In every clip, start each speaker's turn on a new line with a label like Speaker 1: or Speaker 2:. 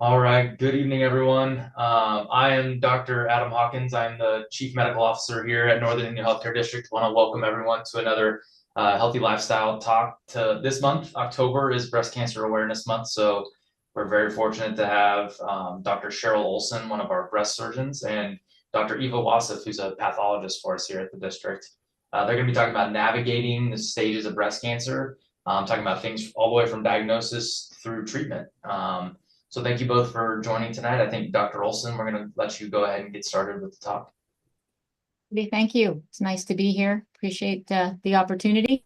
Speaker 1: All right. Good evening, everyone. I am Dr. Adam Hawkins. I'm the Chief Medical Officer here at Northern Indiana Healthcare District. I want to welcome everyone to another healthy lifestyle talk. To this month, October is Breast Cancer Awareness Month, so we're very fortunate to have Dr. Cheryl Olson, one of our breast surgeons, and Dr. Eva Wasif, who's a pathologist for us here at the district. They're going to be talking about navigating the stages of breast cancer, talking about things all the way from diagnosis through treatment. So thank you both for joining tonight. I think Dr. Olson, we're going to let you go ahead and get started with the talk.
Speaker 2: Thank you. It's nice to be here. Appreciate the opportunity.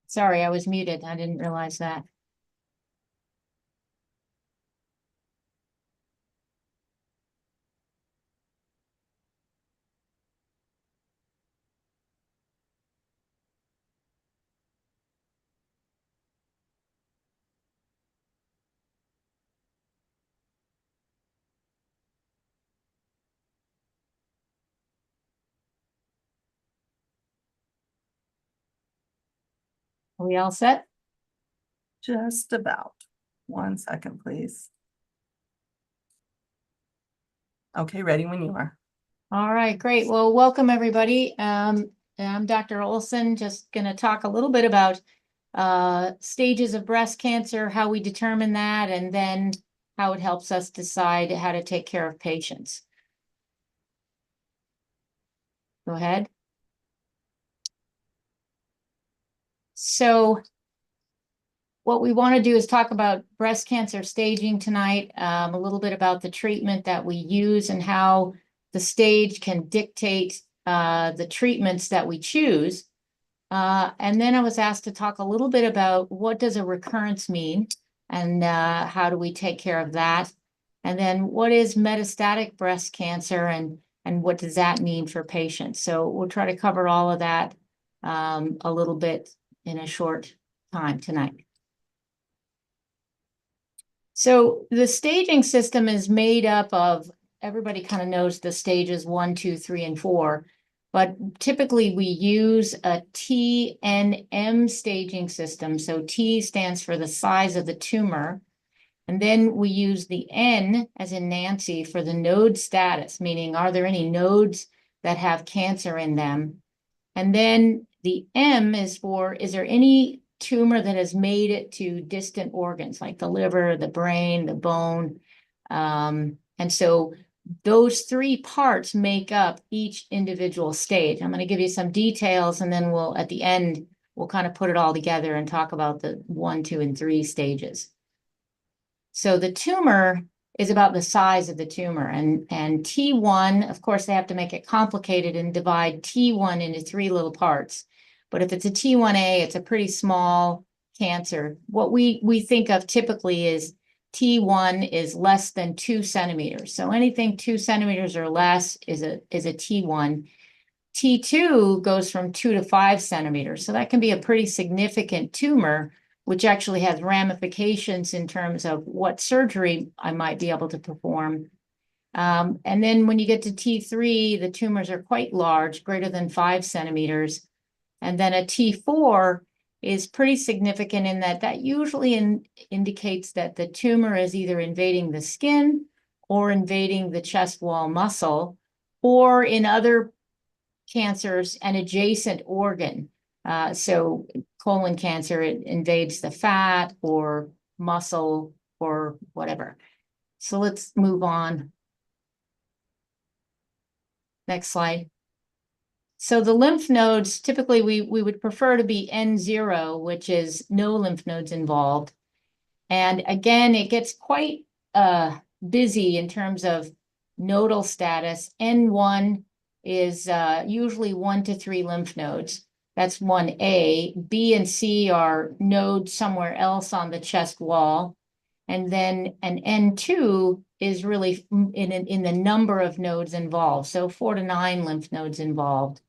Speaker 2: Sorry, I was muted. I didn't realize that. Are we all set?
Speaker 3: Just about. 1 second, please. Okay, ready when you are.
Speaker 2: All right, great. Well, welcome everybody. I'm Dr. Olson, just going to talk a little bit about stages of breast cancer, how we determine that, and then how it helps us decide how to take care of patients. Go ahead. So what we want to do is talk about breast cancer staging tonight, a little bit about the treatment that we use and how the stage can dictate the treatments that we choose. And then I was asked to talk a little bit about what does a recurrence mean and how do we take care of that? And then what is metastatic breast cancer and what does that mean for patients? So we'll try to cover all of that a little bit in a short time tonight. So the staging system is made up of, everybody kind of knows the stages 1, 2, 3, and 4, but typically we use a TNM staging system. So T stands for the size of the tumor. And then we use the N, as in Nancy, for the node status, meaning are there any nodes that have cancer in them? And then the M is for, is there any tumor that has made it to distant organs like the liver, the brain, the bone. And so those three parts make up each individual stage. I'm going to give you some details and then we'll, at the end, we'll kind of put it all together and talk about the 1, 2, and 3 stages. So the tumor is about the size of the tumor and T1, of course, they have to make it complicated and divide T1 into 3 little parts. But if it's a T1A, it's a pretty small cancer. What we think of typically is T1 is less than 2 centimeters. So anything 2 centimeters or less is a T1. T2 goes from 2 to 5 centimeters. So that can be a pretty significant tumor, which actually has ramifications in terms of what surgery I might be able to perform. And then when you get to T3, the tumors are quite large, greater than 5 centimeters. And then a T4 is pretty significant in that usually indicates that the tumor is either invading the skin or invading the chest wall muscle, or in other cancers, an adjacent organ. So colon cancer, it invades the fat or muscle or whatever. So let's move on. Next slide. So the lymph nodes, typically we would prefer to be N0, which is no lymph nodes involved. And again, it gets quite busy in terms of nodal status. N1 is usually 1 to 3 lymph nodes. That's 1A. B and C are nodes somewhere else on the chest wall. And then an N2 is really in the number of nodes involved. So 4 to 9 lymph nodes involved.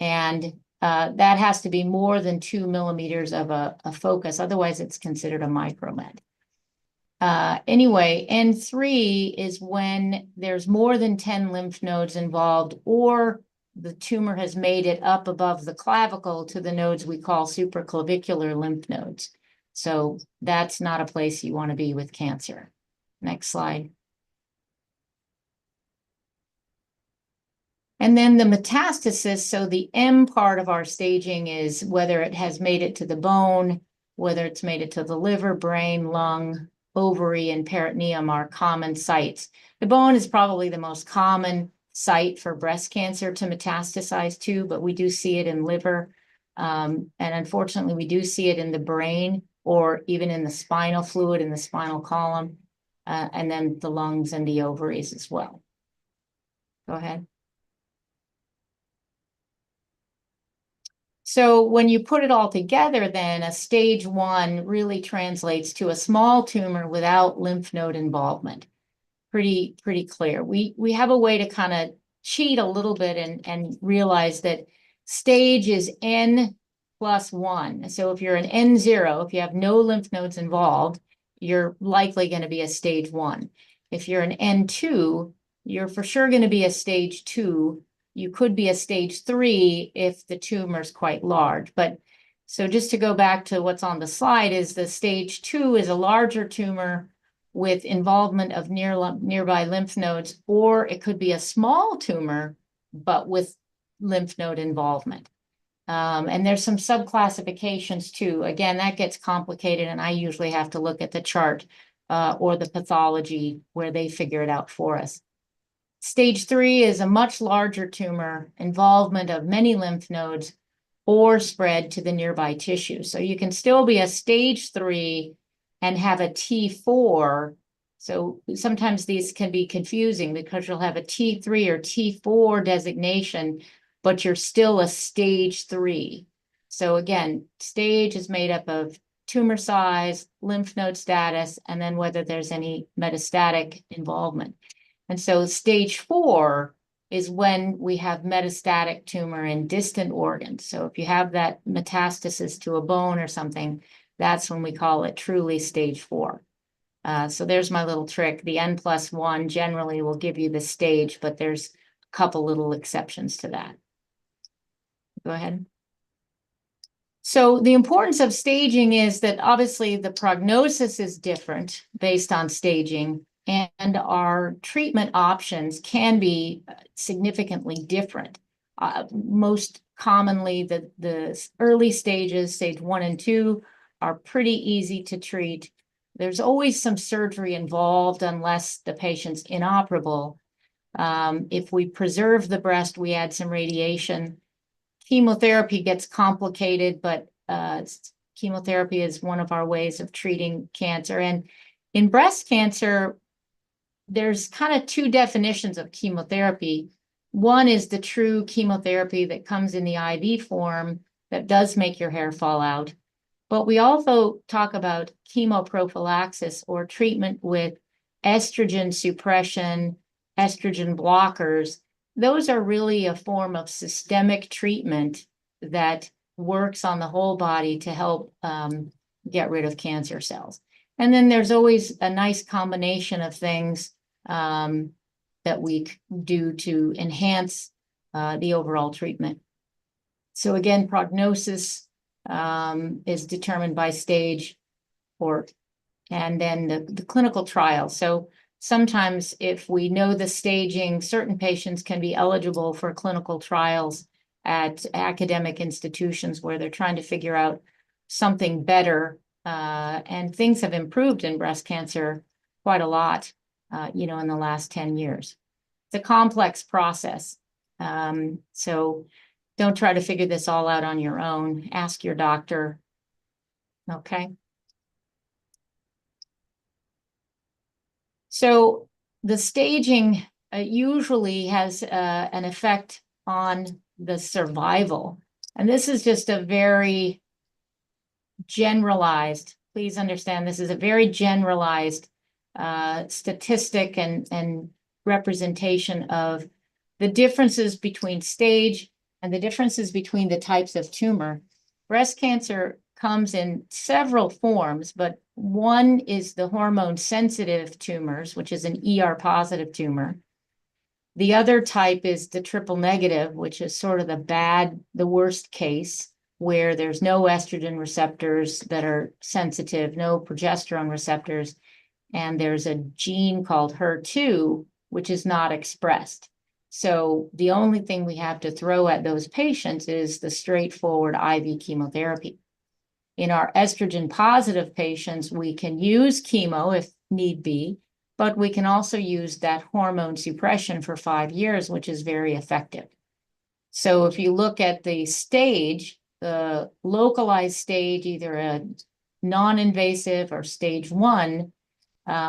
Speaker 2: And that has to be more than 2 millimeters of a focus. Otherwise, it's considered a micromet. Anyway, N3 is when there's more than 10 lymph nodes involved, or the tumor has made it up above the clavicle to the nodes we call supraclavicular lymph nodes. So that's not a place you want to be with cancer. Next slide. And then the metastasis, so the M part of our staging is whether it has made it to the bone, whether it's made it to the liver, brain, lung, ovary, and peritoneum are common sites. The bone is probably the most common site for breast cancer to metastasize to, but we do see it in liver. And unfortunately, we do see it in the brain or even in the spinal fluid in the spinal column, and then the lungs and the ovaries as well. Go ahead. So when you put it all together, then a stage 1 really translates to a small tumor without lymph node involvement. Pretty clear. We have a way to kind of cheat a little bit and realize that stage is N+1. So if you're an N0, if you have no lymph nodes involved, you're likely going to be a stage 1. If you're an N2, you're for sure going to be a stage 2. You could be a stage 3 if the tumor is quite large. But so just to go back to what's on the slide is the stage 2 is a larger tumor with involvement of nearby lymph nodes, or it could be a small tumor, but with lymph node involvement. And there's some subclassifications too. Again, that gets complicated, and I usually have to look at the chart or the pathology where they figure it out for us. Stage 3 is a much larger tumor, involvement of many lymph nodes, or spread to the nearby tissue. So you can still be a stage 3 and have a T4. So sometimes these can be confusing because you'll have a T3 or T4 designation, but you're still a stage 3. So again, stage is made up of tumor size, lymph node status, and then whether there's any metastatic involvement. And so stage 4 is when we have metastatic tumor in distant organs. So if you have that metastasis to a bone or something, that's when we call it truly stage 4. So there's my little trick. The N+1 generally will give you the stage, but there's a couple little exceptions to that. Go ahead. So the importance of staging is that obviously the prognosis is different based on staging, and our treatment options can be significantly different. Most commonly, the early stages, stage 1 and 2, are pretty easy to treat. There's always some surgery involved unless the patient's inoperable. If we preserve the breast, we add some radiation. Chemotherapy gets complicated, but chemotherapy is one of our ways of treating cancer. And in breast cancer, there's kind of 2 definitions of chemotherapy. One is the true chemotherapy that comes in the IV form that does make your hair fall out. But we also talk about chemoprophylaxis or treatment with estrogen suppression, estrogen blockers. Those are really a form of systemic treatment that works on the whole body to help get rid of cancer cells. And then there's always a nice combination of things that we do to enhance the overall treatment. So again, prognosis is determined by stage, and then the clinical trial. So sometimes if we know the staging, certain patients can be eligible for clinical trials at academic institutions where they're trying to figure out something better. And things have improved in breast cancer quite a lot, in the last 10 years. It's a complex process. So don't try to figure this all out on your own. Ask your doctor. Okay. So the staging usually has an effect on the survival. And this is just a very generalized, please understand, this is a very generalized statistic and representation of the differences between stage and the differences between the types of tumor. Breast cancer comes in several forms, but One is the hormone sensitive tumors, which is an ER positive tumor. The other type is the triple negative, which is sort of the worst case, where there's no estrogen receptors that are sensitive, no progesterone receptors, and there's a gene called HER2, which is not expressed. So the only thing we have to throw at those patients is the straightforward IV chemotherapy. In our estrogen positive patients, we can use chemo if need be, but we can also use that hormone suppression for 5 years, which is very effective. So if you look at the stage, the localized stage, either a non-invasive or stage 1,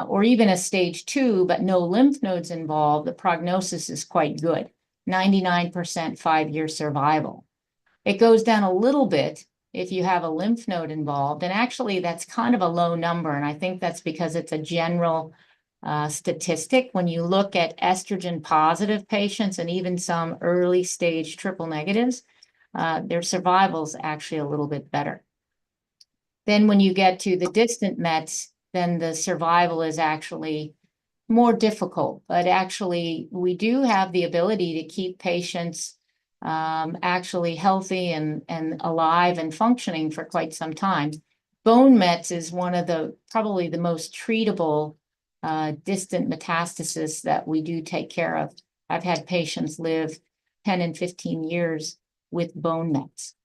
Speaker 2: or even a stage 2, but no lymph nodes involved, the prognosis is quite good, 99% 5-year survival. It goes down a little bit if you have a lymph node involved, and actually that's kind of a low number, and I think that's because it's a general statistic. When you look at estrogen positive patients and even some early stage triple negatives, their survival is actually a little bit better. Then when you get to the distant Mets, then the survival is actually more difficult. But actually, we do have the ability to keep patients actually healthy and alive and functioning for quite some time. Bone Mets is one of the probably the most treatable distant metastasis that we do take care of. I've had patients live 10 and 15 years with bone Mets.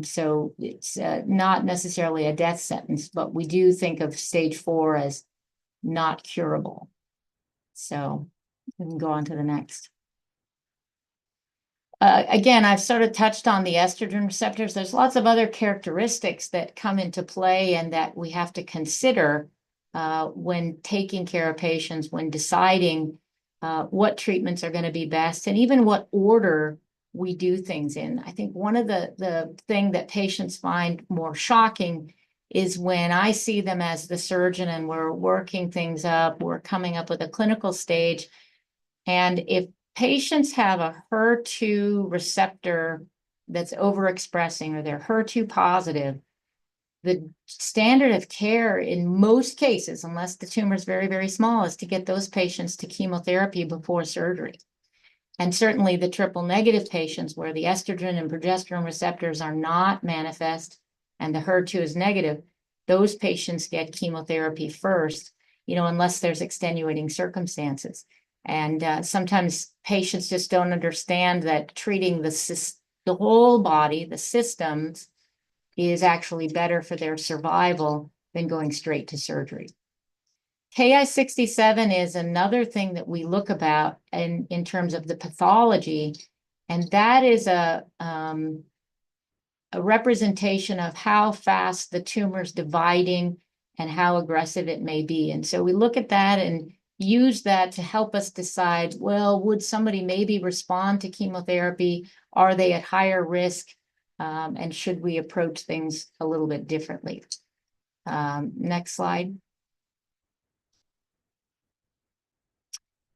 Speaker 2: So it's not necessarily a death sentence, but we do think of stage 4 as not curable. So we can go on to the next. Again, I've sort of touched on the estrogen receptors. There's lots of other characteristics that come into play and that we have to consider when taking care of patients, when deciding what treatments are going to be best, and even what order we do things in. I think one of the thing that patients find more shocking is when I see them as the surgeon and we're working things up, we're coming up with a clinical stage. And if patients have a HER2 receptor that's overexpressing or they're HER2 positive, the standard of care in most cases, unless the tumor is very, very small, is to get those patients to chemotherapy before surgery. And certainly the triple negative patients where the estrogen and progesterone receptors are not manifest and the HER2 is negative, those patients get chemotherapy first, unless there's extenuating circumstances. And sometimes patients just don't understand that treating the whole body, the systems, is actually better for their survival than going straight to surgery. Ki-67 is another thing that we look about in terms of the pathology, and that is a representation of how fast the tumor's dividing and how aggressive it may be. And so we look at that and use that to help us decide, well, would somebody maybe respond to chemotherapy? Are they at higher risk? And should we approach things a little bit differently? Next slide.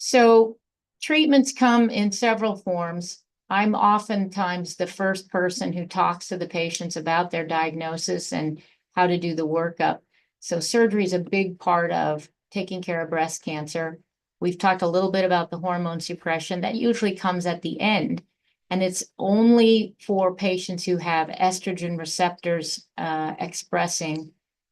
Speaker 2: So treatments come in several forms. I'm oftentimes the first person who talks to the patients about their diagnosis and how to do the workup. So surgery is a big part of taking care of breast cancer. We've talked a little bit about the hormone suppression. That usually comes at the end, and it's only for patients who have estrogen receptors expressing,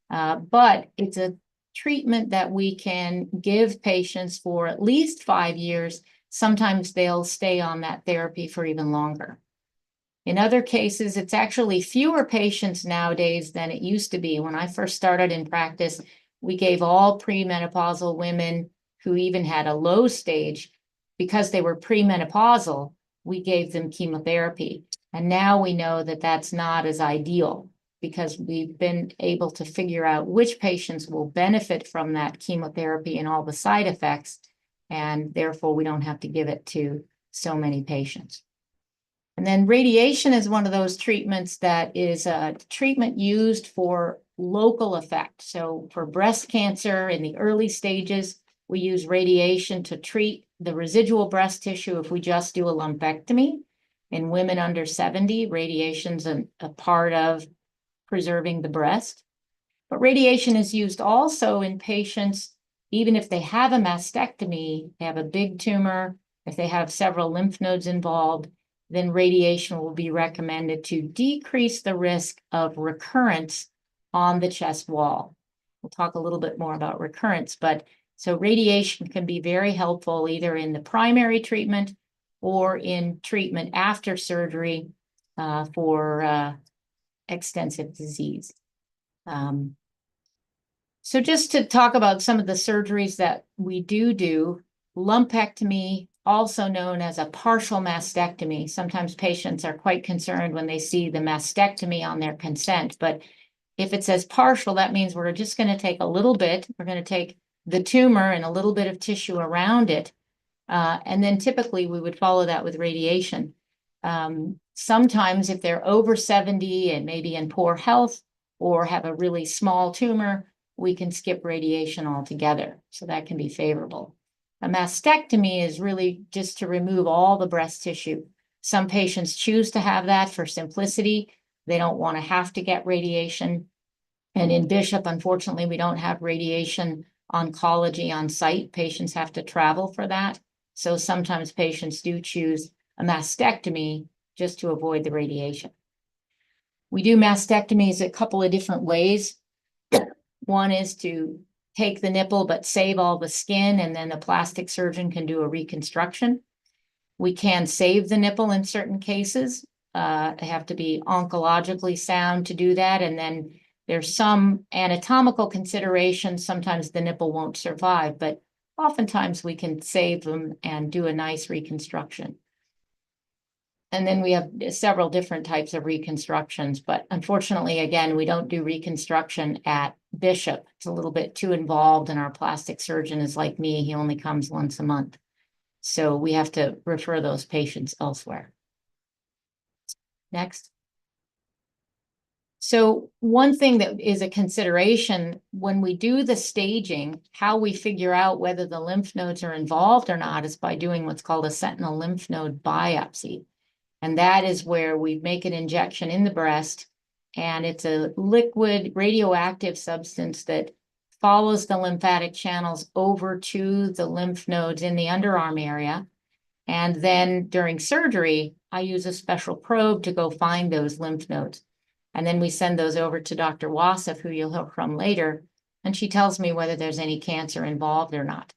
Speaker 2: but it's a treatment that we can give patients for at least 5 years. Sometimes they'll stay on that therapy for even longer. In other cases, it's actually fewer patients nowadays than it used to be. When I first started in practice, we gave all premenopausal women who even had a low stage, because they were premenopausal, we gave them chemotherapy. And now we know that that's not as ideal, because we've been able to figure out which patients will benefit from that chemotherapy and all the side effects, and therefore we don't have to give it to so many patients. And then radiation is one of those treatments that is a treatment used for local effect. So for breast cancer in the early stages, we use radiation to treat the residual breast tissue if we just do a lumpectomy. In women under 70, radiation's a part of preserving the breast. But radiation is used also in patients, even if they have a mastectomy, they have a big tumor, if they have several lymph nodes involved, then radiation will be recommended to decrease the risk of recurrence on the chest wall. We'll talk a little bit more about recurrence, but so radiation can be very helpful either in the primary treatment or in treatment after surgery for extensive disease. So just to talk about some of the surgeries that we do, lumpectomy, also known as a partial mastectomy. Sometimes patients are quite concerned when they see the mastectomy on their consent, but if it says partial, that means we're just going to take a little bit. We're going to take the tumor and a little bit of tissue around it. And then typically we would follow that with radiation. Sometimes if they're over 70 and maybe in poor health or have a really small tumor, we can skip radiation altogether. So that can be favorable. A mastectomy is really just to remove all the breast tissue. Some patients choose to have that for simplicity. They don't want to have to get radiation. And in Bishop, unfortunately, we don't have radiation oncology on site. Patients have to travel for that. So sometimes patients do choose a mastectomy just to avoid the radiation. We do mastectomies a couple of different ways. One is to take the nipple but save all the skin, and then the plastic surgeon can do a reconstruction. We can save the nipple in certain cases. They have to be oncologically sound to do that, and then there's some anatomical considerations. Sometimes the nipple won't survive, but oftentimes we can save them and do a nice reconstruction. And then we have several different types of reconstructions, but unfortunately, again, we don't do reconstruction at Bishop. It's a little bit too involved, and our plastic surgeon is like me. He only comes once a month. So we have to refer those patients elsewhere. Next. So one thing that is a consideration when we do the staging, how we figure out whether the lymph nodes are involved or not is by doing what's called a sentinel lymph node biopsy. And that is where we make an injection in the breast, and it's a liquid radioactive substance that follows the lymphatic channels over to the lymph nodes in the underarm area. And then during surgery, I use a special probe to go find those lymph nodes. And then we send those over to Dr. Wasif, who you'll hear from later, and she tells me whether there's any cancer involved or not.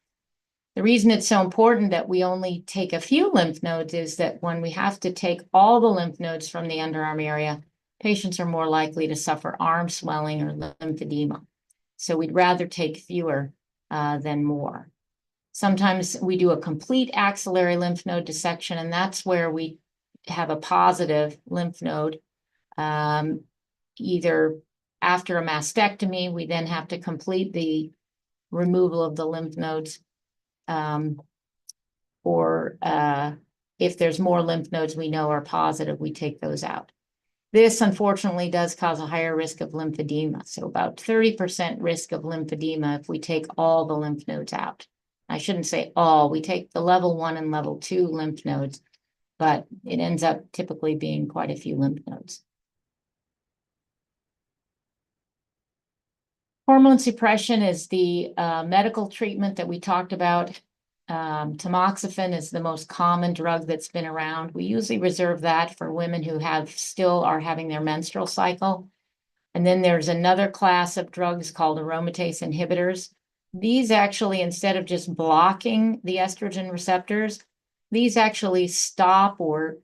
Speaker 2: The reason it's so important that we only take a few lymph nodes is that when we have to take all the lymph nodes from the underarm area, patients are more likely to suffer arm swelling or lymphedema. So we'd rather take fewer than more. Sometimes we do a complete axillary lymph node dissection, and that's where we have a positive lymph node. Either after a mastectomy, we then have to complete the removal of the lymph nodes. Or if there's more lymph nodes we know are positive, we take those out. This unfortunately does cause a higher risk of lymphedema. So about 30% risk of lymphedema if we take all the lymph nodes out. I shouldn't say all, we take the level 1 and level 2 lymph nodes, but it ends up typically being quite a few lymph nodes. Hormone suppression is the medical treatment that we talked about. Tamoxifen is the most common drug that's been around. We usually reserve that for women who still are having their menstrual cycle. And then there's another class of drugs called aromatase inhibitors. These actually, instead of just blocking the estrogen receptors, these actually stop or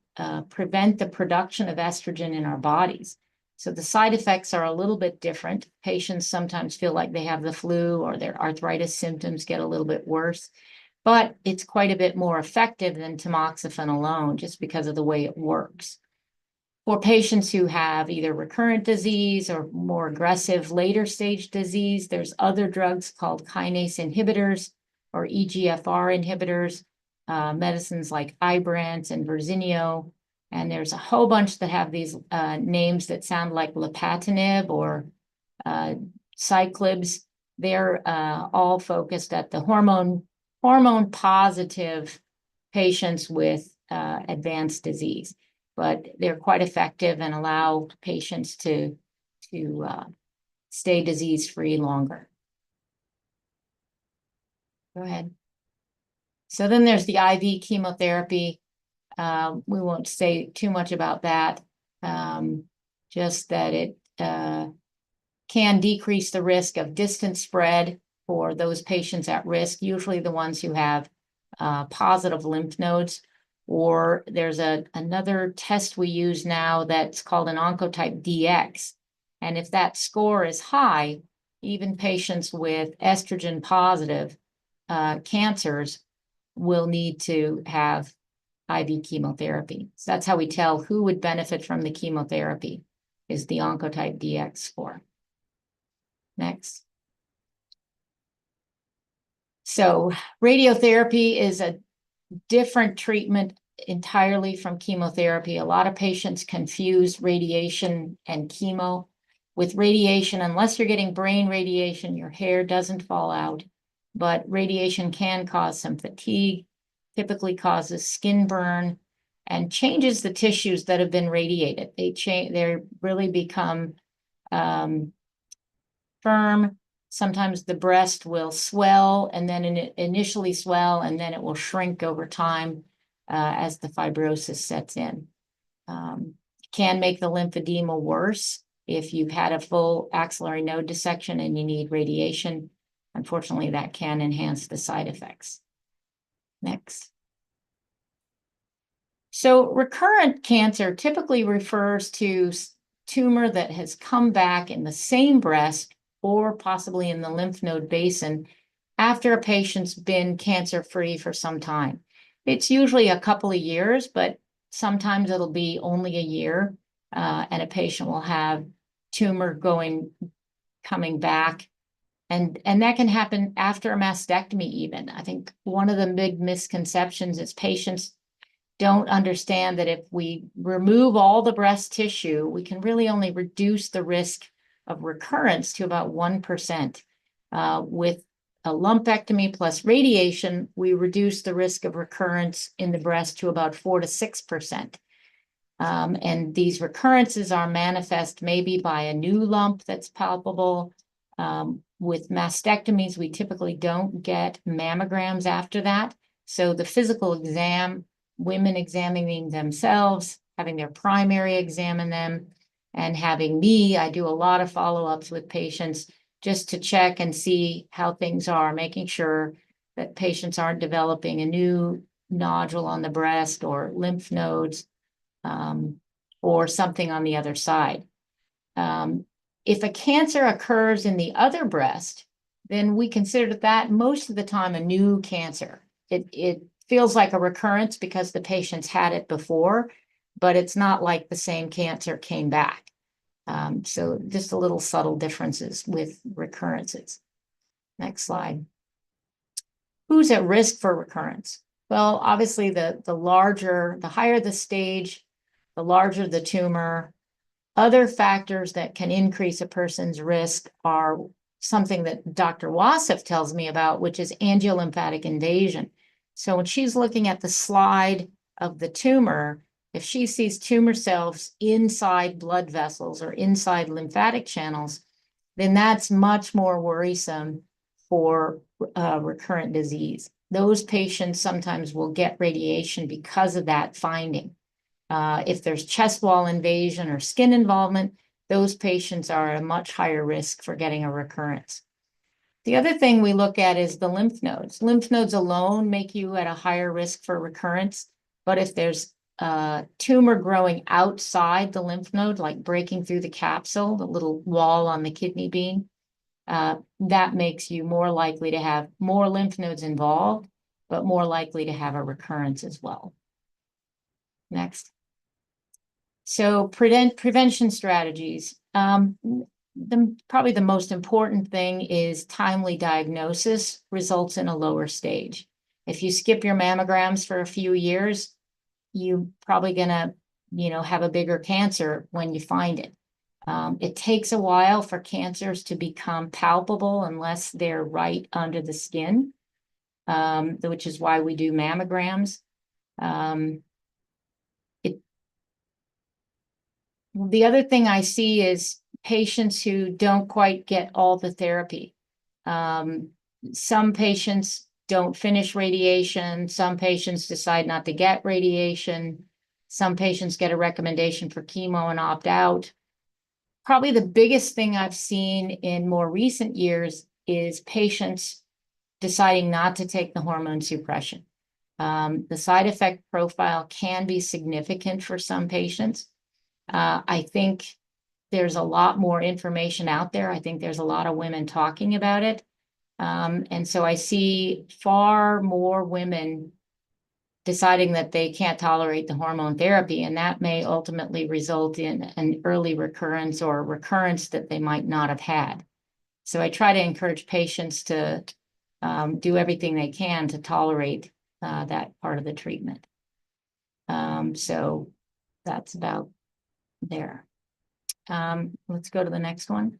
Speaker 2: prevent the production of estrogen in our bodies. So the side effects are a little bit different. Patients sometimes feel like they have the flu, or their arthritis symptoms get a little bit worse. But it's quite a bit more effective than tamoxifen alone, just because of the way it works. For patients who have either recurrent disease or more aggressive later stage disease, there's other drugs called kinase inhibitors or EGFR inhibitors, medicines like Ibrance and Verzenio. And there's a whole bunch that have these names that sound like lapatinib or cyclibs. They're all focused at the hormone positive patients with advanced disease, but they're quite effective and allow patients to stay disease-free longer. Go ahead. So then there's the IV chemotherapy. We won't say too much about that. Just that it can decrease the risk of distant spread for those patients at risk, usually the ones who have positive lymph nodes. Or there's another test we use now that's called an Oncotype DX. And if that score is high, even patients with estrogen positive cancers will need to have IV chemotherapy. So that's how we tell who would benefit from the chemotherapy, is the Oncotype DX score. Next. So radiotherapy is a different treatment entirely from chemotherapy. A lot of patients confuse radiation and chemo. With radiation, unless you're getting brain radiation, your hair doesn't fall out, but radiation can cause some fatigue, typically causes skin burn, and changes the tissues that have been radiated. They really become firm. Sometimes the breast will swell and then initially swell, and then it will shrink over time as the fibrosis sets in. Can make the lymphedema worse if you've had a full axillary node dissection and you need radiation. Unfortunately, that can enhance the side effects. Next. So recurrent cancer typically refers to tumor that has come back in the same breast or possibly in the lymph node basin after a patient's been cancer-free for some time. It's usually a couple of years, but sometimes it'll be only a year, and a patient will have tumor coming back. And that can happen after a mastectomy even. I think one of the big misconceptions is patients don't understand that if we remove all the breast tissue, we can really only reduce the risk of recurrence to about 1%. With a lumpectomy plus radiation, we reduce the risk of recurrence in the breast to about 4 to 6%. And these recurrences are manifest maybe by a new lump that's palpable. With mastectomies, we typically don't get mammograms after that. So the physical exam, women examining themselves, having their primary examine them, and having me, I do a lot of follow-ups with patients just to check and see how things are, making sure that patients aren't developing a new nodule on the breast or lymph nodes, or something on the other side. If a cancer occurs in the other breast, then we consider that most of the time a new cancer. It feels like a recurrence because the patient's had it before, but it's not like the same cancer came back. So just a little subtle differences with recurrences. Next slide. Who's at risk for recurrence? Well, obviously the higher the stage, the larger the tumor. Other factors that can increase a person's risk are something that Dr. Wasif tells me about, which is angiolymphatic invasion. So when she's looking at the slide of the tumor, if she sees tumor cells inside blood vessels or inside lymphatic channels, then that's much more worrisome for recurrent disease. Those patients sometimes will get radiation because of that finding. If there's chest wall invasion or skin involvement, those patients are at a much higher risk for getting a recurrence. The other thing we look at is the lymph nodes. Lymph nodes alone make you at a higher risk for recurrence, but if there's a tumor growing outside the lymph node, like breaking through the capsule, the little wall on the kidney bean, that makes you more likely to have more lymph nodes involved, but more likely to have a recurrence as well. Next. So prevention strategies. Probably the most important thing is timely diagnosis results in a lower stage. If you skip your mammograms for a few years, you're probably gonna, have a bigger cancer when you find it. It takes a while for cancers to become palpable unless they're right under the skin, which is why we do mammograms. The other thing I see is patients who don't quite get all the therapy. Some patients don't finish radiation. Some patients decide not to get radiation. Some patients get a recommendation for chemo and opt out. Probably the biggest thing I've seen in more recent years is patients deciding not to take the hormone suppression. The side effect profile can be significant for some patients. I think there's a lot more information out there. I think there's a lot of women talking about it. And so I see far more women deciding that they can't tolerate the hormone therapy, and that may ultimately result in an early recurrence or recurrence that they might not have had. So I try to encourage patients to do everything they can to tolerate that part of the treatment. So that's about there. Let's go to the next one.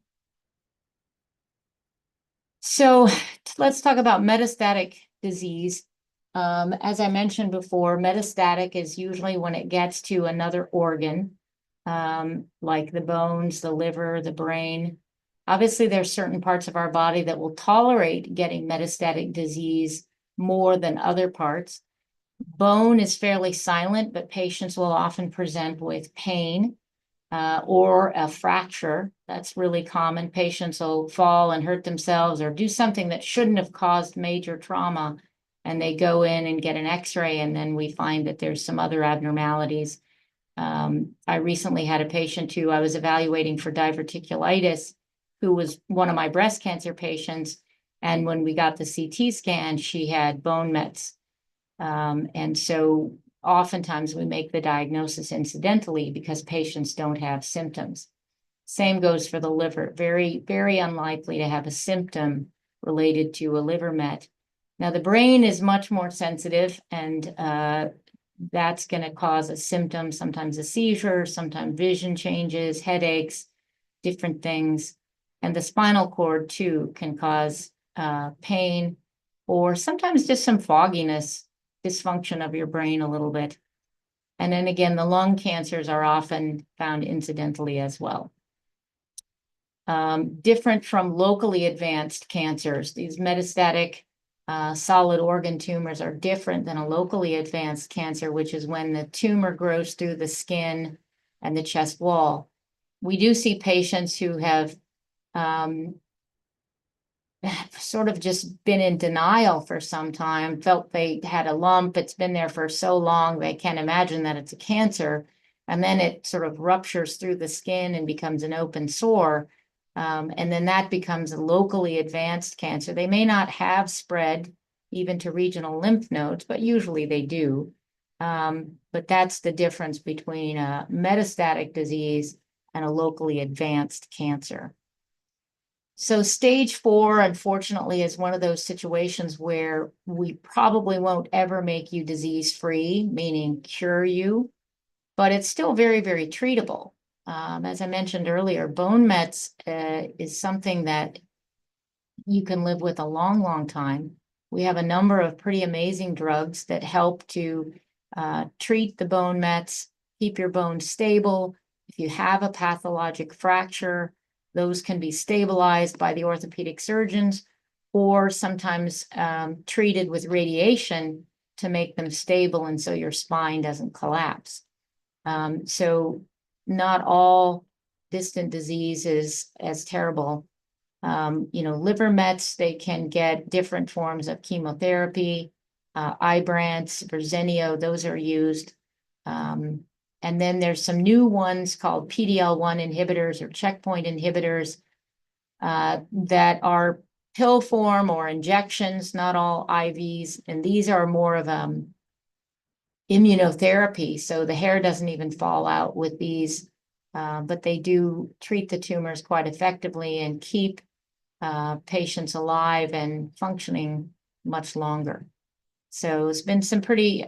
Speaker 2: So let's talk about metastatic disease. As I mentioned before, metastatic is usually when it gets to another organ, like the bones, the liver, the brain. Obviously, there's certain parts of our body that will tolerate getting metastatic disease more than other parts. Bone is fairly silent, but patients will often present with pain or a fracture. That's really common. Patients will fall and hurt themselves or do something that shouldn't have caused major trauma, and they go in and get an X-ray, and then we find that there's some other abnormalities. I recently had a patient who I was evaluating for diverticulitis, who was one of my breast cancer patients, and when we got the CT scan, she had bone mets. And so oftentimes we make the diagnosis incidentally because patients don't have symptoms. Same goes for the liver. Very, very unlikely to have a symptom related to a liver met. Now, the brain is much more sensitive, and that's going to cause a symptom, sometimes a seizure, sometimes vision changes, headaches, different things. And the spinal cord, too, can cause pain or sometimes just some fogginess, dysfunction of your brain a little bit. And then again, the lung cancers are often found incidentally as well. Different from locally advanced cancers, these metastatic solid organ tumors are different than a locally advanced cancer, which is when the tumor grows through the skin and the chest wall. We do see patients who have sort of just been in denial for some time, felt they had a lump, it's been there for so long, they can't imagine that it's a cancer, and then it sort of ruptures through the skin and becomes an open sore, and then that becomes a locally advanced cancer. They may not have spread even to regional lymph nodes, but usually they do. But that's the difference between a metastatic disease and a locally advanced cancer. So stage 4, unfortunately, is one of those situations where we probably won't ever make you disease-free, meaning cure you, but it's still very, very treatable. As I mentioned earlier, bone mets is something that you can live with a long, long time. We have a number of pretty amazing drugs that help to treat the bone mets, keep your bones stable. If you have a pathologic fracture, those can be stabilized by the orthopedic surgeons or sometimes treated with radiation to make them stable and so your spine doesn't collapse. So not all distant disease is as terrible. Liver mets, they can get different forms of chemotherapy, Ibrance, Verzenio, those are used. And then there's some new ones called PD-L1 inhibitors or checkpoint inhibitors that are pill form or injections, not all IVs. And these are more of immunotherapy. So the hair doesn't even fall out with these, but they do treat the tumors quite effectively and keep patients alive and functioning much longer. So it's been some pretty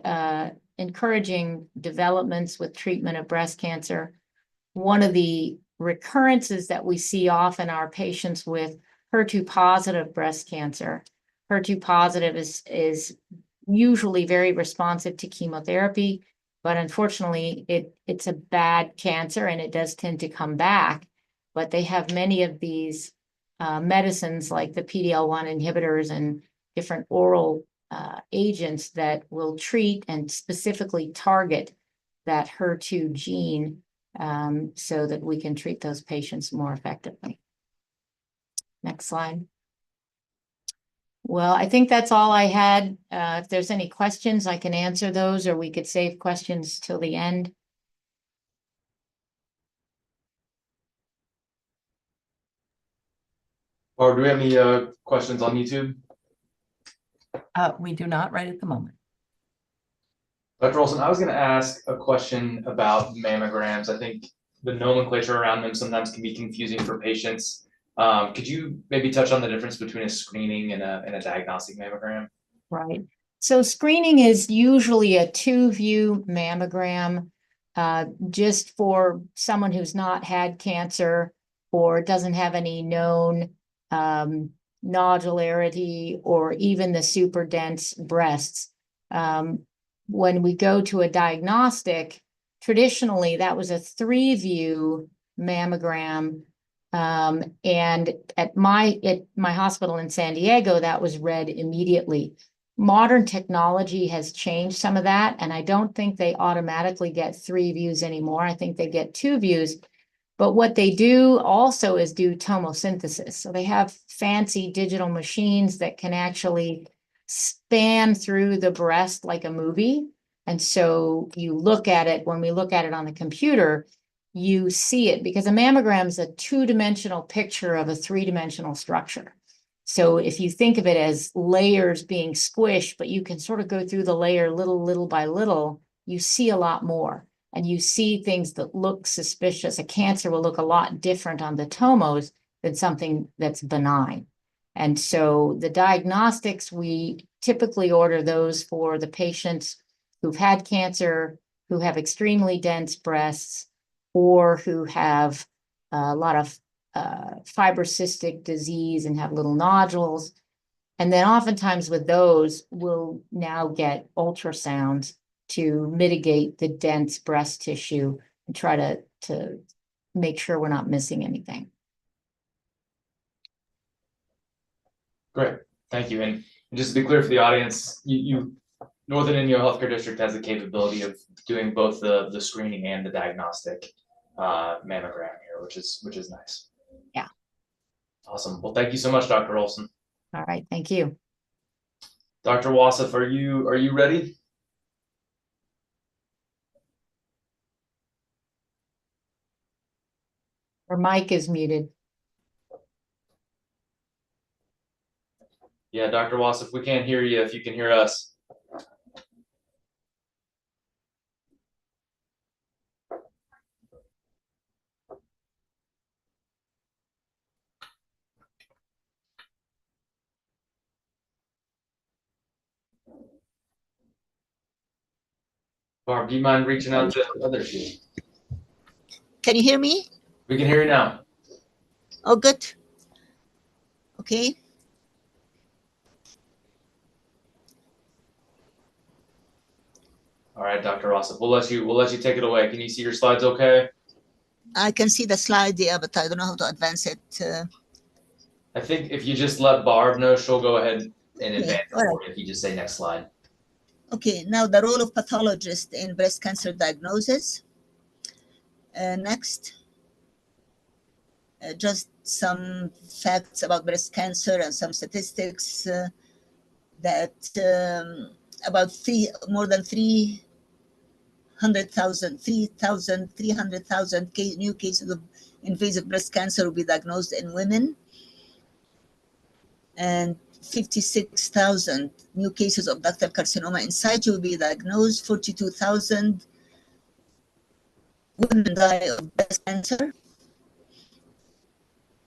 Speaker 2: encouraging developments with treatment of breast cancer. One of the recurrences that we see often are patients with HER2-positive breast cancer. HER2-positive is usually very responsive to chemotherapy, but unfortunately, it's a bad cancer and it does tend to come back. but they have many of these medicines like the PD-L1 inhibitors and different oral agents that will treat and specifically target that HER2 gene so that we can treat those patients more effectively. Next slide. Well, I think that's all I had. If there's any questions, I can answer those, or we could save questions till the end.
Speaker 1: Or do we have any questions on YouTube?
Speaker 3: We do not right at the moment.
Speaker 1: Dr. Olson, I was going to ask a question about mammograms. I think the nomenclature around them sometimes can be confusing for patients. Could you maybe touch on the difference between a screening and a diagnostic mammogram?
Speaker 2: Right. So screening is usually a 2-view mammogram, just for someone who's not had cancer or doesn't have any known nodularity or even the super dense breasts. When we go to a diagnostic, traditionally that was a 3-view mammogram. And at my hospital in San Diego, that was read immediately. Modern technology has changed some of that, and I don't think they automatically get 3 views anymore. I think they get 2 views. But what they do also is do tomosynthesis. So they have fancy digital machines that can actually span through the breast like a movie. And so you look at it, when we look at it on the computer, you see it, because a mammogram is a 2-dimensional picture of a 3-dimensional structure. So if you think of it as layers being squished, but you can sort of go through the layer little by little, you see a lot more. And you see things that look suspicious. A cancer will look a lot different on the tomos than something that's benign. And so the diagnostics, we typically order those for the patients who've had cancer, who have extremely dense breasts, or who have a lot of fibrocystic disease and have little nodules. And then oftentimes with those, we'll now get ultrasounds to mitigate the dense breast tissue and try to make sure we're not missing anything.
Speaker 1: Great, thank you. And just to be clear for the audience, Northern Indiana Healthcare District has the capability of doing both the screening and the diagnostic mammogram here, which is nice.
Speaker 2: Yeah.
Speaker 1: Awesome. Well, thank you so much, Dr. Olson.
Speaker 2: All right, thank you.
Speaker 1: Dr. Wasif, are you ready?
Speaker 2: Her mic is muted.
Speaker 1: Yeah, Dr. Wasif, we can't hear you if you can hear us. Barb, do you mind reaching out to others?
Speaker 4: Can you hear me?
Speaker 1: We can hear you now.
Speaker 4: Oh, good. Okay.
Speaker 1: All right, Dr. Wasif, we'll let you take it away. Can you see your slides okay?
Speaker 4: I can see the slide, yeah, but I don't know how to advance it.
Speaker 1: I think if you just let Barb know, she'll go ahead and advance it
Speaker 4: all right.
Speaker 1: for you if you just say next slide.
Speaker 4: Okay, now the role of pathologist in breast cancer diagnosis. Next. Just some facts about breast cancer and some statistics that about more than 300,000 new cases of invasive breast cancer will be diagnosed in women, and 56,000 new cases of ductal carcinoma in situ will be diagnosed. 42,000 women die of breast cancer,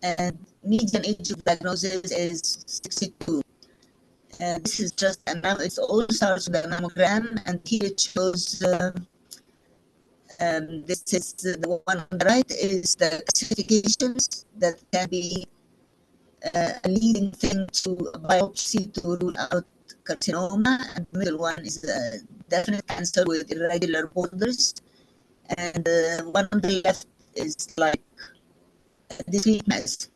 Speaker 4: and median age of diagnosis is 62. This is just it all starts with a mammogram, and here it shows. This is the one on the right is the classifications that can be a leading thing to biopsy to rule out carcinoma, and the middle one is a definite cancer with irregular borders, and the one on the left is like discrete mass.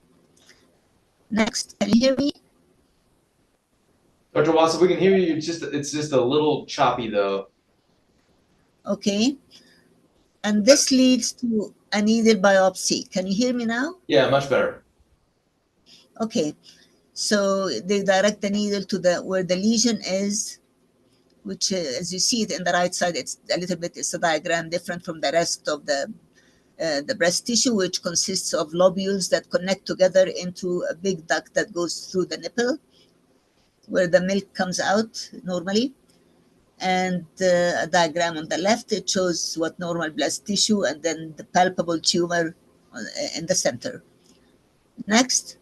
Speaker 4: Next, can you hear me?
Speaker 1: Dr. Watson, we can hear you. It's just a little choppy though.
Speaker 4: Okay. And this leads to a needle biopsy. Can you hear me now?
Speaker 1: Yeah, much better.
Speaker 4: Okay. So they direct the needle to where the lesion is, which as you see it in the right side, it's a little bit, it's a diagram different from the rest of the breast tissue, which consists of lobules that connect together into a big duct that goes through the nipple, where the milk comes out normally. And a diagram on the left, it shows what normal breast tissue and then the palpable tumor in the center. Next.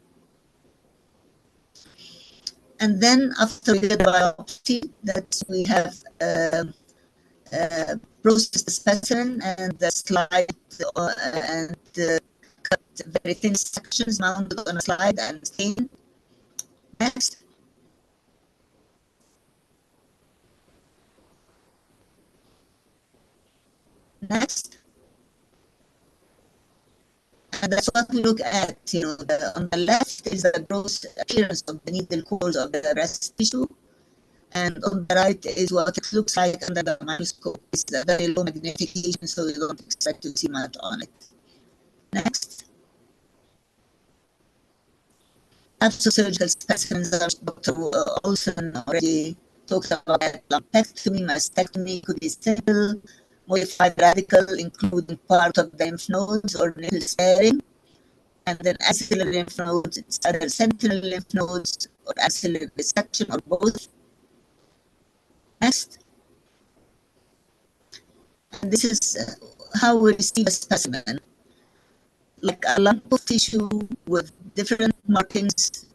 Speaker 4: And then after we get the biopsy, that we have processed the specimen and the slide and cut very thin sections mounted on a slide and stained. Next. Next. And that's what we look at. On the left is the gross appearance of the needle cores of the breast tissue. And on the right is what it looks like under the microscope. It's a very low magnification, so you don't expect to see much on it. Next. Types of surgical specimens, Dr. Olson already talked about lumpectomy, mastectomy, could be simple, modified radical, including part of the lymph nodes or nipple sparing, and then axillary lymph nodes, it's either sentinel lymph nodes or axillary resection or both. Next. And this is how we receive a specimen. Like a lump of tissue with different markings,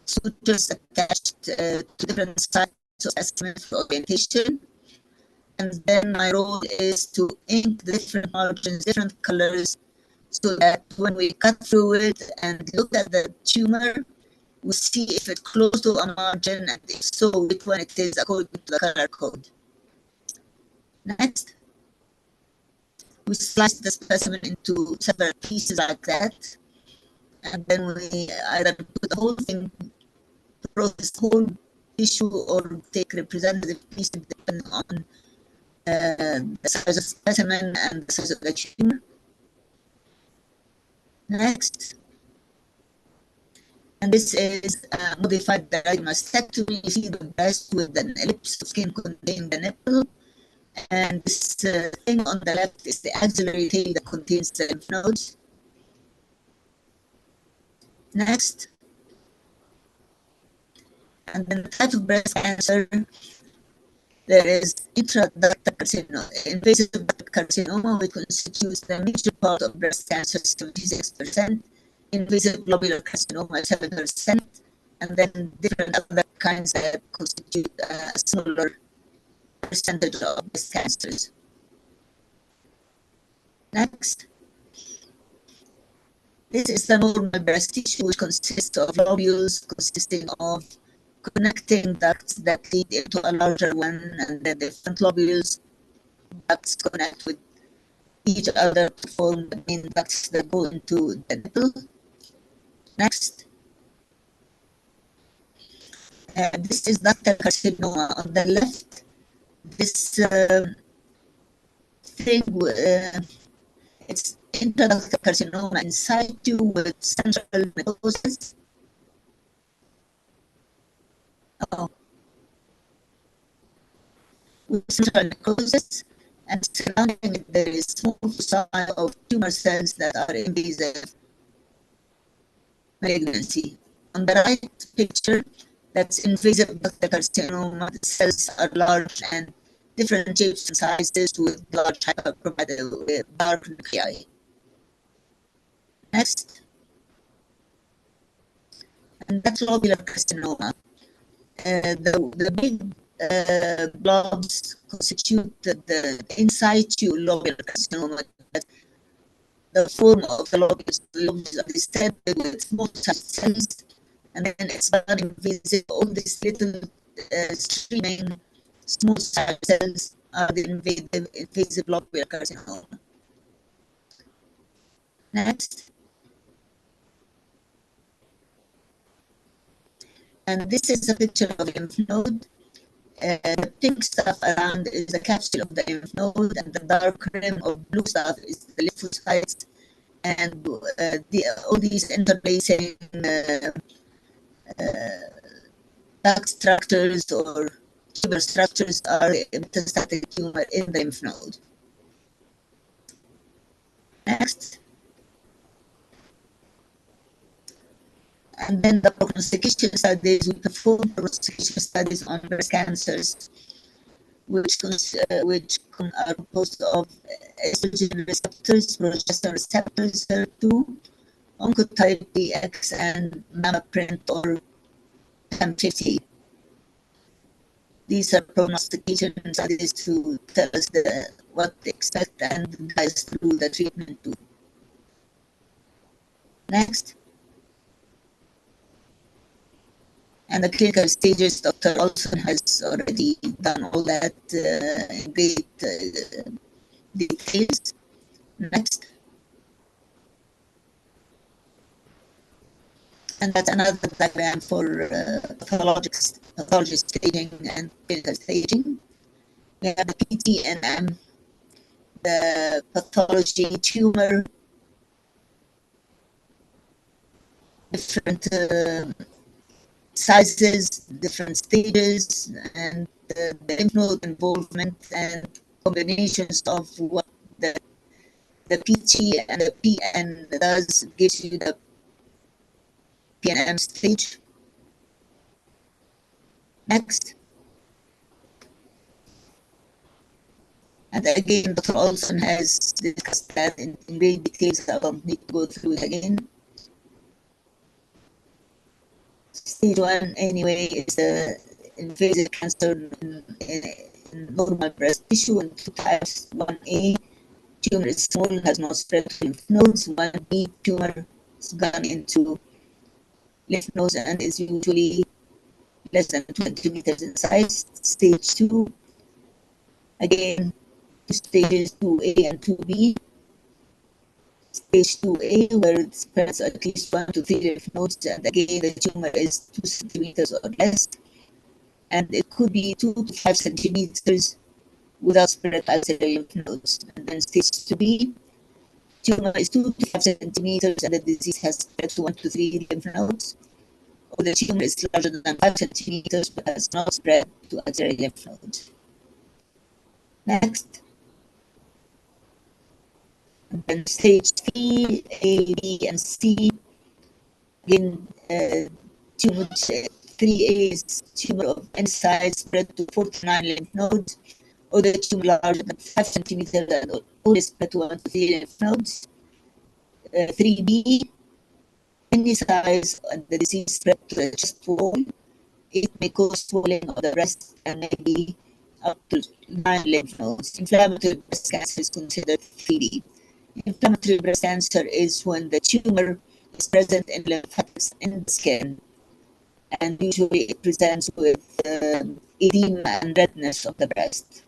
Speaker 4: sutures attached to different sites of specimen for orientation. And then my role is to ink different margins, different colors, so that when we cut through it and look at the tumor, we see if it's close to a margin, and if so, which one it is according to the color code. Next. We slice the specimen into several pieces like that, and then we either put the whole thing, process the whole tissue, or take representative pieces depending on the size of the specimen and the size of the tumor. Next. And this is modified mastectomy. You see the breast with an ellipse of skin containing the nipple. And this thing on the left is the axillary tail that contains the lymph nodes. Next. And then the type of breast cancer, there is intraductal carcinoma, invasive ductal carcinoma, which constitutes the major part of breast cancer, 76%, invasive globular carcinoma, 7%, and then different other kinds that constitute a smaller percentage of breast cancers. Next. This is the normal breast tissue, which consists of lobules consisting of connecting ducts that lead into a larger one, and the different lobules ducts connect with each other to form the main ducts that go into the nipple. Next. This is ductal carcinoma. On the left, this thing, it's intraductal carcinoma in situ with central necrosis. With central necrosis, and surrounding it there is small foci of tumor cells that are invasive malignancy. On the right picture, that's invasive ductal carcinoma. The cells are large and different shapes and sizes with large hyperchromatic with dark nuclei. Next. And that's lobular carcinoma. The big blobs constitute the in situ lobular carcinoma. The form of the lobules are distended with small cells, and then it's not invasive. All these little streaming small cells are the invasive lobular carcinoma. Next. And this is a picture of a lymph node. The pink stuff around is the capsule of the lymph node, and the dark rim of blue stuff is the lymphocytes. And all these interlacing duct structures or tuber structures are metastatic tumor in the lymph node. Next. And then the prognostication studies, we perform prognostication studies on breast cancers, which are composed of estrogen receptors, progesterone receptors, HER2, oncotype DX, and MammaPrint or PAM50. These are prognostication studies to tell us what to expect and guide us through the treatment too. Next. And the clinical stages, Dr. Olson has already done all that in great details. Next. And that's another diagram for pathology staging and clinical staging. We have the PTNM, the pathology, tumor, different sizes, different stages, and the lymph node involvement and combinations of what the PT and the PN does gives you the PNM stage. Next. And again, Dr. Olson has discussed that in great details. I don't need to go through it again. Stage 1, anyway, is the invasive cancer in normal breast tissue in two types. 1A, tumor is small, has no spread to lymph nodes. 1B, tumor has gone into lymph nodes and is usually less than 20 meters in size. Stage 2, again, two stages 2A and 2B. Stage 2A, where it spreads at least 1 to 3 lymph nodes, and again, the tumor is 2 centimeters or less, and it could be 2 to 5 centimeters without spread outside the lymph nodes. And then stage 2B, tumor is 2 to 5 centimeters, and the disease has spread to 1 to 3 lymph nodes, or the tumor is larger than 5 centimeters but has not spread to outside lymph nodes. Next. And then stage 3, A, B, and C. Again, tumor 3A is tumor of any size spread to 49 lymph nodes, or the tumor larger than 5 centimeters and only spread to 1 to 3 lymph nodes. 3B, any size and the disease spread to the chest wall. It may cause swelling of the breast and maybe up to 9 lymph nodes. Inflammatory breast cancer is considered 3D. Inflammatory breast cancer is when the tumor is present in lymphatics in the skin, and usually it presents with edema and redness of the breast.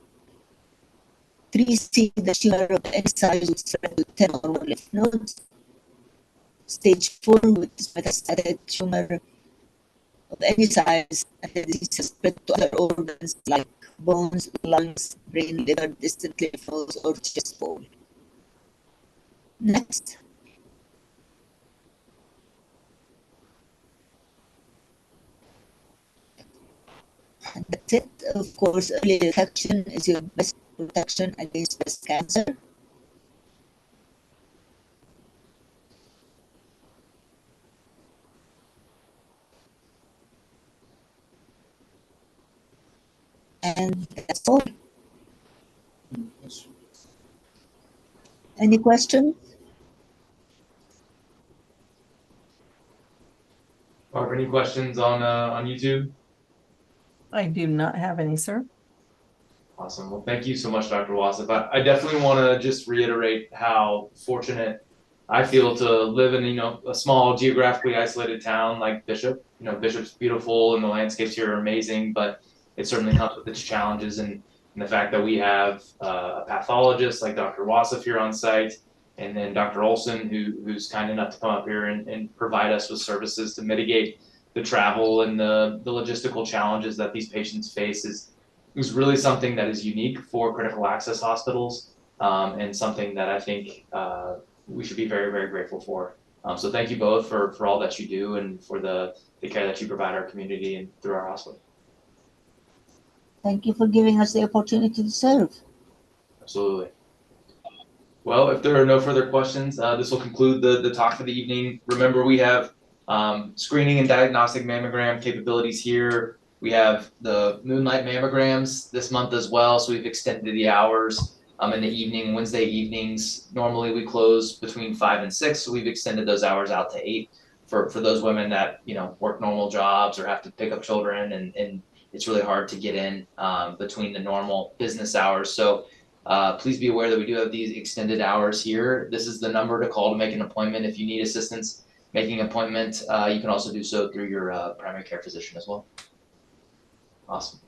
Speaker 4: 3C, the tumor of any size would spread to 10 or more lymph nodes. Stage 4, which is metastatic tumor of any size, and the disease has spread to other organs like bones, lungs, brain, liver, distant lymph nodes, or chest wall. Next. And that's it. Of course, early detection is your best protection against breast cancer. And that's all. Any questions?
Speaker 1: Barbara, any questions on YouTube?
Speaker 3: I do not have any, sir.
Speaker 1: Awesome. Well, thank you so much, Dr. Wasif. I definitely want to just reiterate how fortunate I feel to live in, a small geographically isolated town like Bishop. Bishop's beautiful and the landscapes here are amazing, but it certainly comes with its challenges and the fact that we have a pathologist like Dr. Wasif here on site, and then Dr. Olson, who's kind enough to come up here and provide us with services to mitigate the travel and the logistical challenges that these patients face is really something that is unique for critical access hospitals, and something that I think we should be very, very grateful for. So thank you both for all that you do and for the care that you provide our community and through our hospital.
Speaker 4: Thank you for giving us the opportunity to serve.
Speaker 1: Absolutely. Well, if there are no further questions, this will conclude the talk for the evening. Remember, we have screening and diagnostic mammogram capabilities here. We have the moonlight mammograms this month as well, so we've extended the hours in the evening, Wednesday evenings. Normally we close between 5 and 6, so we've extended those hours out to 8 for those women that, you know, work normal jobs or have to pick up children, and it's really hard to get in between the normal business hours. So please be aware that we do have these extended hours here. This is the number to call to make an appointment. If you need assistance making an appointment, you can also do so through your primary care physician as well. Awesome.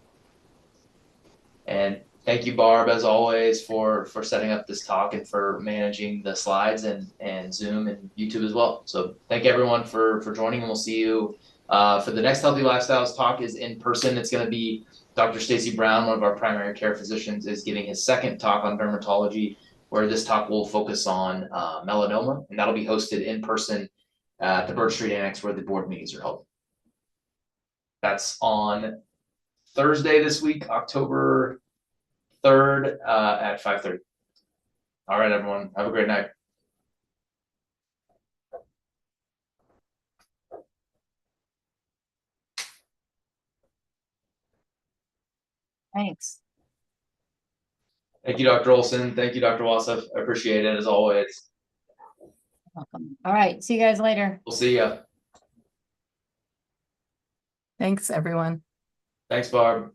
Speaker 1: And thank you, Barb, as always, for setting up this talk and for managing the slides and Zoom and YouTube as well. So thank everyone for joining, and we'll see you for the next Healthy Lifestyles talk is in person. It's going to be Dr. Stacy Brown, one of our primary care physicians, is giving his second talk on dermatology, where this talk will focus on melanoma, and that'll be hosted in person at the Bird Street Annex where the board meetings are held. That's on Thursday this week, October 3rd at 5:30. All right, everyone. Have a great night.
Speaker 2: Thanks.
Speaker 1: Thank you, Dr. Olson. Thank you, Dr. Wasif. I appreciate it as always.
Speaker 2: Welcome. All right. See you guys later.
Speaker 1: We'll see ya.
Speaker 3: Thanks, everyone.
Speaker 1: Thanks, Barb.